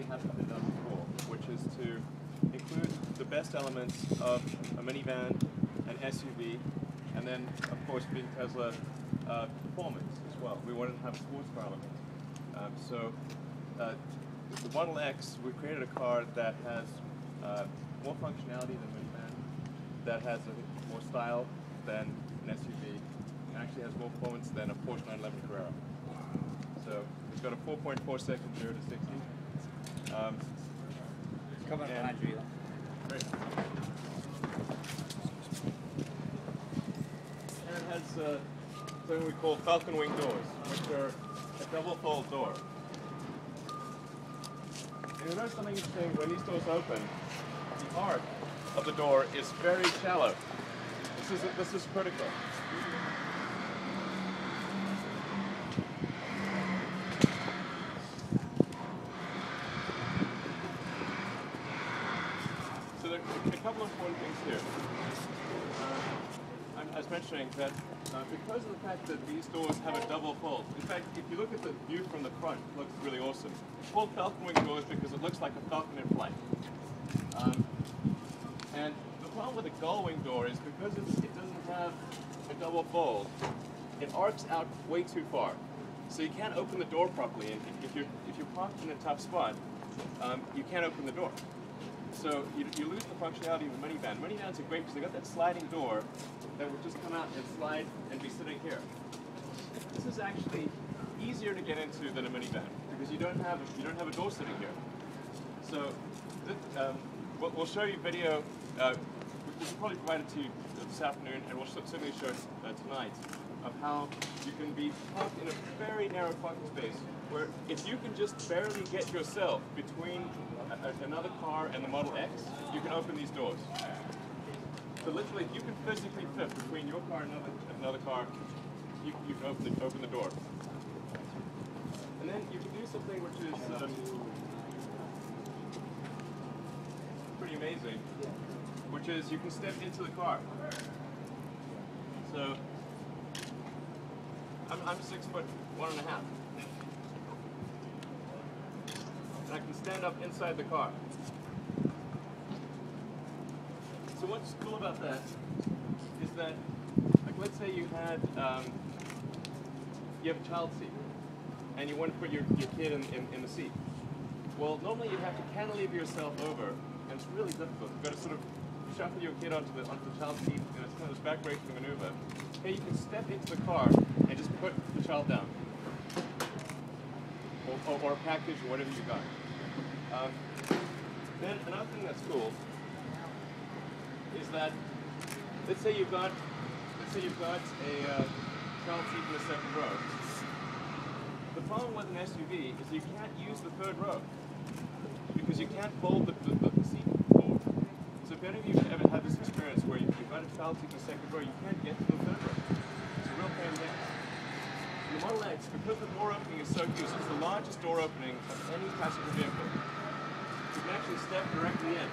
hasn't been done before, which is to include the best elements of a minivan, an SUV, and then, of course, being Tesla, performance as well. We wanted to have a sports car element. The Model X, we created a car that has more functionality than minivan, that has more style than an SUV, and actually has more performance than a Porsche 911 Carrera. So it's got a 4.4 second 0 to 60. Come on behind you. Great. And it has something we call falcon wing doors, which are a double fold door. And you notice something interesting, when these doors open, the arc of the door is very shallow. This is critical. So there are a couple of important things here. I was mentioning that because of the fact that these doors have a double fold, in fact, if you look at the view from the front, it looks really awesome. It's called falcon wing doors because it looks like a falcon in flight. And the problem with a gull wing door is because it doesn't have a double fold, it arcs out way too far. So you can't open the door properly, and if you're parked in a tough spot, you can't open the door. So you lose the functionality of a minivan. Minivans are great because they got that sliding door that would just come out and slide and be sitting here. This is actually easier to get into than a minivan because you don't have a door sitting here. So we'll show you video. We'll probably provide it to you this afternoon, and we'll certainly show it tonight of how you can be parked in a very narrow parking space where if you can just barely get yourself between another car and the Model X, you can open these doors. So literally, if you can physically fit between your car and another car, you can open the door. And then you can do something which is pretty amazing, which is you can step into the car. So I'm 6'1.5", and I can stand up inside the car. So what's cool about that is that, like, let's say you had you have a child seat, and you want to put your kid in the seat. Well, normally you'd have to cantilever yourself over, and it's really difficult. You've got to sort of shuffle your kid onto the child seat, and it's kind of this back-breaking maneuver. Here you can step into the car and just put the child down, or a package, or whatever you got. Then another thing that's cool is that let's say you've got a child seat in the second row. The problem with an SUV is you can't use the third row because you can't fold the seat forward. So if any of you have ever had this experience where you've got a child seat in the second row, you can't get to the third row. It's a real pain in the ass. In the Model X, because the door opening is so huge, it's the largest door opening of any passenger vehicle. You can actually step directly in.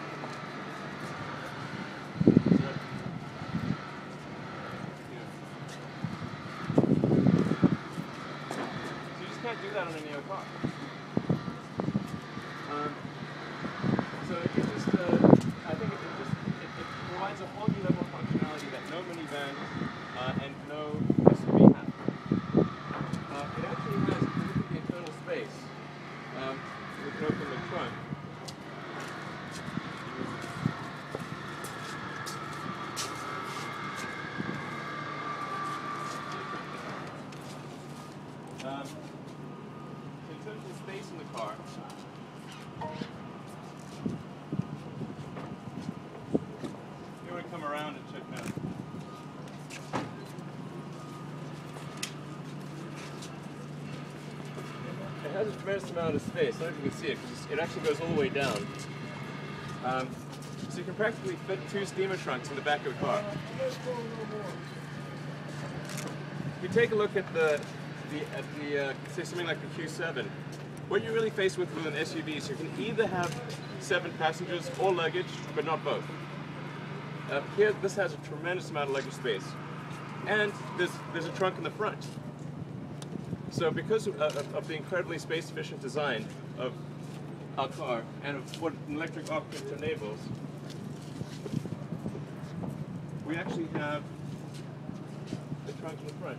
So you just can't do that on any other car. So it just, I think it provides a whole new level of functionality that no minivan and no SUV have. It actually has, if you look at the internal space, we can open the trunk. In terms of space in the car, you want to come around and check that. It has a tremendous amount of space. I don't know if you can see it because it actually goes all the way down. So you can practically fit 2 steamer trunks in the back of the car. If you take a look at say something like the Q7, what you're really faced with an SUV is you can either have 7 passengers or luggage, but not both. Here, this has a tremendous amount of luggage space, and there's a trunk in the front. So because of the incredibly space-efficient design of our car and what an electric architecture enables, we actually have the trunk in the front.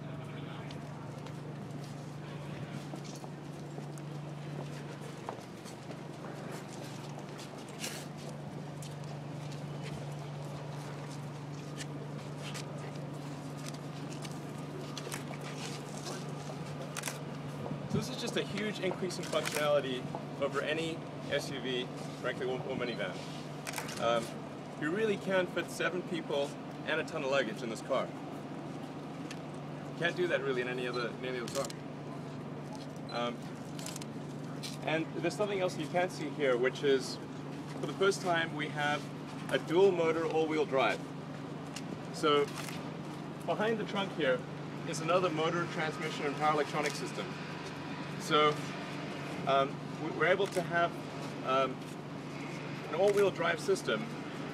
So this is just a huge increase in functionality over any SUV, frankly, or minivan. You really can fit 7 people and a ton of luggage in this car. Can't do that really in any other car. And there's something else you can't see here, which is, for the first time, we have a dual motor all-wheel drive. So behind the trunk here is another motor, transmission, and power electronic system. So we're able to have an all-wheel drive system,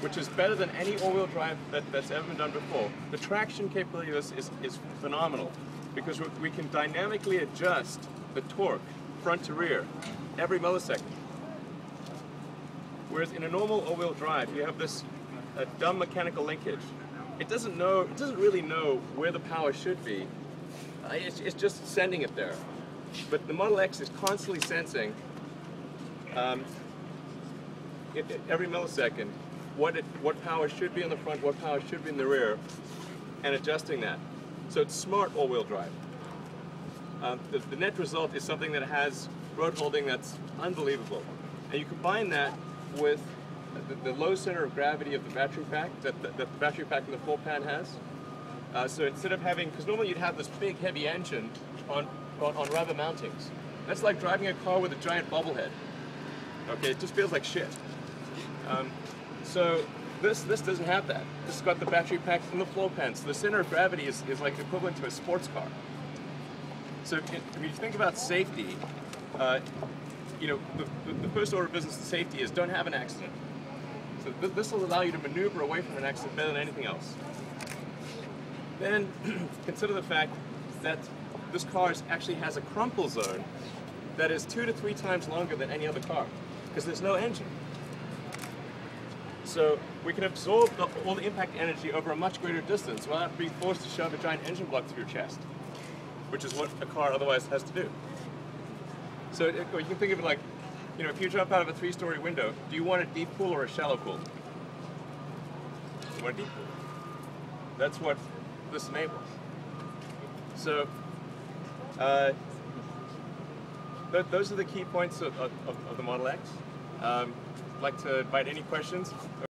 which is better than any all-wheel drive that's ever been done before. The traction capability of this is phenomenal, because we can dynamically adjust the torque front to rear every millisecond. Whereas in a normal all-wheel drive, you have this dumb mechanical linkage. It doesn't really know where the power should be. It's just sending it there. But the Model X is constantly sensing every millisecond what power should be in the front, what power should be in the rear, and adjusting that. So it's smart all-wheel drive. The net result is something that has road holding that's unbelievable. And you combine that with the low center of gravity of the battery pack that the battery pack in the full pan has. So instead of having, because normally you'd have this big heavy engine on rubber mountings. That's like driving a car with a giant bobblehead. Okay, it just feels like shit. So this doesn't have that. This has got the battery pack in the floor pan, so the center of gravity is like equivalent to a sports car. So if you think about safety, you know, the first order of business in safety is don't have an accident. So this will allow you to maneuver away from an accident better than anything else. Then consider the fact that this car actually has a crumple zone that is 2 to 3 times longer than any other car, because there's no engine. So we can absorb all the impact energy over a much greater distance without being forced to shove a giant engine block through your chest, which is what a car otherwise has to do. So you can think of it like, you know, if you jump out of a 3-story window, do you want a deep pool or a shallow pool? You want a deep pool. That's what this enables. So those are the key points of the Model X. I'd like to invite any questions.